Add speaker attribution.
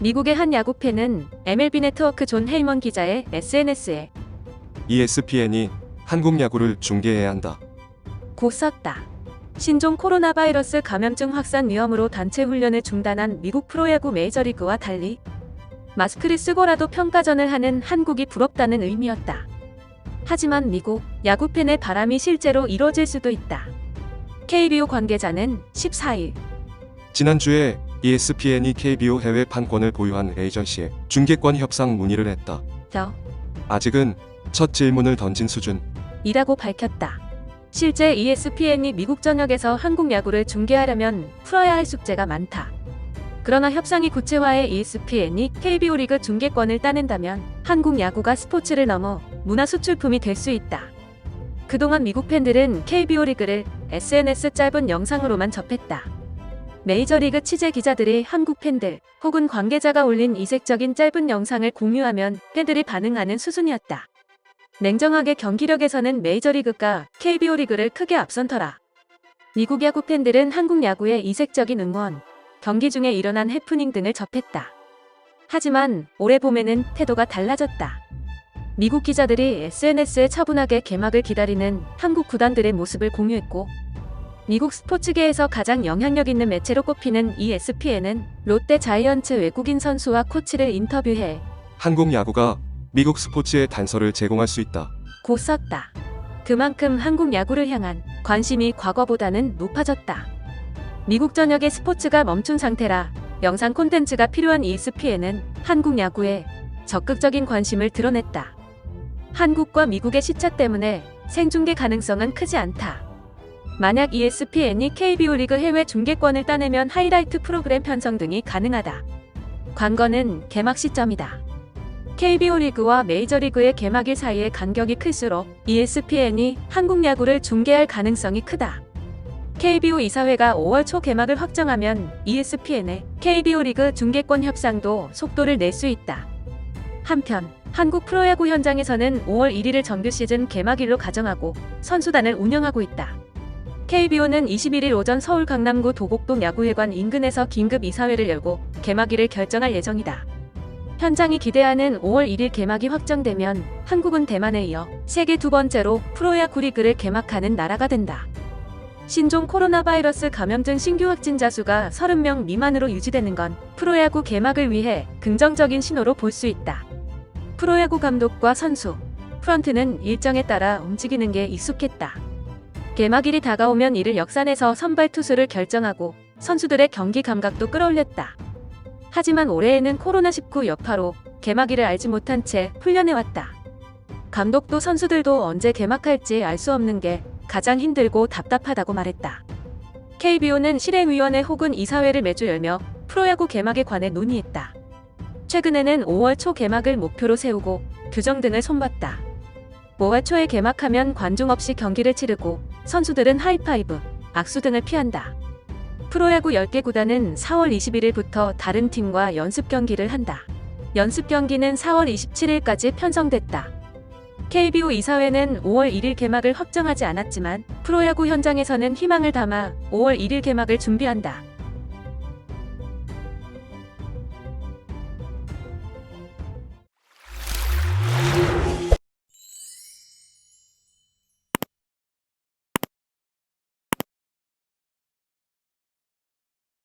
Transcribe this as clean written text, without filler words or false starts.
Speaker 1: 미국의 한 야구팬은 MLB 네트워크 존 헤이먼 기자의 SNS에
Speaker 2: ESPN이 한국 야구를 중계해야 한다.
Speaker 1: 고 썼다. 신종 코로나 바이러스 감염증 확산 위험으로 단체 훈련을 중단한 미국 프로야구 메이저리그와 달리 마스크를 쓰고라도 평가전을 하는 한국이 부럽다는 의미였다. 하지만 미국 야구팬의 바람이 실제로 이뤄질 수도 있다. KBO 관계자는 14일
Speaker 2: 지난주에 ESPN이 KBO 해외 판권을 보유한 에이전시에 중계권 협상 문의를 했다. 아직은 첫 질문을 던진 수준이라고
Speaker 1: 밝혔다. 실제 ESPN이 미국 전역에서 한국 야구를 중계하려면 풀어야 할 숙제가 많다. 그러나 협상이 구체화해 ESPN이 KBO 리그 중계권을 따낸다면 한국 야구가 스포츠를 넘어 문화 수출품이 될 수 있다. 그동안 미국 팬들은 KBO 리그를 SNS 짧은 영상으로만 접했다. 메이저리그 취재 기자들이 한국 팬들 혹은 관계자가 올린 이색적인 짧은 영상을 공유하면 팬들이 반응하는 수준이었다. 냉정하게 경기력에서는 메이저리그가 KBO 리그를 크게 앞선 터라. 미국 야구 팬들은 한국 야구의 이색적인 응원, 경기 중에 일어난 해프닝 등을 접했다. 하지만 올해 봄에는 태도가 달라졌다. 미국 기자들이 SNS에 차분하게 개막을 기다리는 한국 구단들의 모습을 공유했고, 미국 스포츠계에서 가장 영향력 있는 매체로 꼽히는 ESPN은 롯데 자이언츠 외국인 선수와 코치를 인터뷰해
Speaker 2: 한국 야구가 미국 스포츠의 단서를 제공할 수 있다.
Speaker 1: 고 썼다. 그만큼 한국 야구를 향한 관심이 과거보다는 높아졌다. 미국 전역의 스포츠가 멈춘 상태라 영상 콘텐츠가 필요한 ESPN은 한국 야구에 적극적인 관심을 드러냈다. 한국과 미국의 시차 때문에 생중계 가능성은 크지 않다. 만약 ESPN이 KBO 리그 해외 중계권을 따내면 하이라이트 프로그램 편성 등이 가능하다. 관건은 개막 시점이다. KBO 리그와 메이저리그의 개막일 사이의 간격이 클수록 ESPN이 한국 야구를 중계할 가능성이 크다. KBO 이사회가 5월 초 개막을 확정하면 ESPN의 KBO 리그 중계권 협상도 속도를 낼 수 있다. 한편 한국 프로야구 현장에서는 5월 1일을 정규 시즌 개막일로 가정하고 선수단을 운영하고 있다. KBO는 21일 오전 서울 강남구 도곡동 야구회관 인근에서 긴급 이사회를 열고 개막일을 결정할 예정이다. 현장이 기대하는 5월 1일 개막이 확정되면 한국은 대만에 이어 세계 두 번째로 프로야구 리그를 개막하는 나라가 된다. 신종 코로나 바이러스 감염증 신규 확진자 수가 30명 미만으로 유지되는 건 프로야구 개막을 위해 긍정적인 신호로 볼 수 있다. 프로야구 감독과 선수, 프런트는 일정에 따라 움직이는 게 익숙했다. 개막일이 다가오면 이를 역산해서 선발 투수를 결정하고 선수들의 경기 감각도 끌어올렸다. 하지만 올해에는 코로나19 여파로 개막일을 알지 못한 채 훈련해왔다. 감독도 선수들도 언제 개막할지 알 수 없는 게 가장 힘들고 답답하다고 말했다. KBO는 실행위원회 혹은 이사회를 매주 열며 프로야구 개막에 관해 논의했다. 최근에는 5월 초 개막을 목표로 세우고 규정 등을 손봤다. 5월 초에 개막하면 관중 없이 경기를 치르고 선수들은 하이파이브, 악수 등을 피한다. 프로야구 10개 구단은 4월 21일부터 다른 팀과 연습 경기를 한다. 연습 경기는 4월 27일까지 편성됐다. KBO 이사회는 5월 1일 개막을 확정하지 않았지만 프로야구 현장에서는 희망을 담아 5월 1일 개막을 준비한다.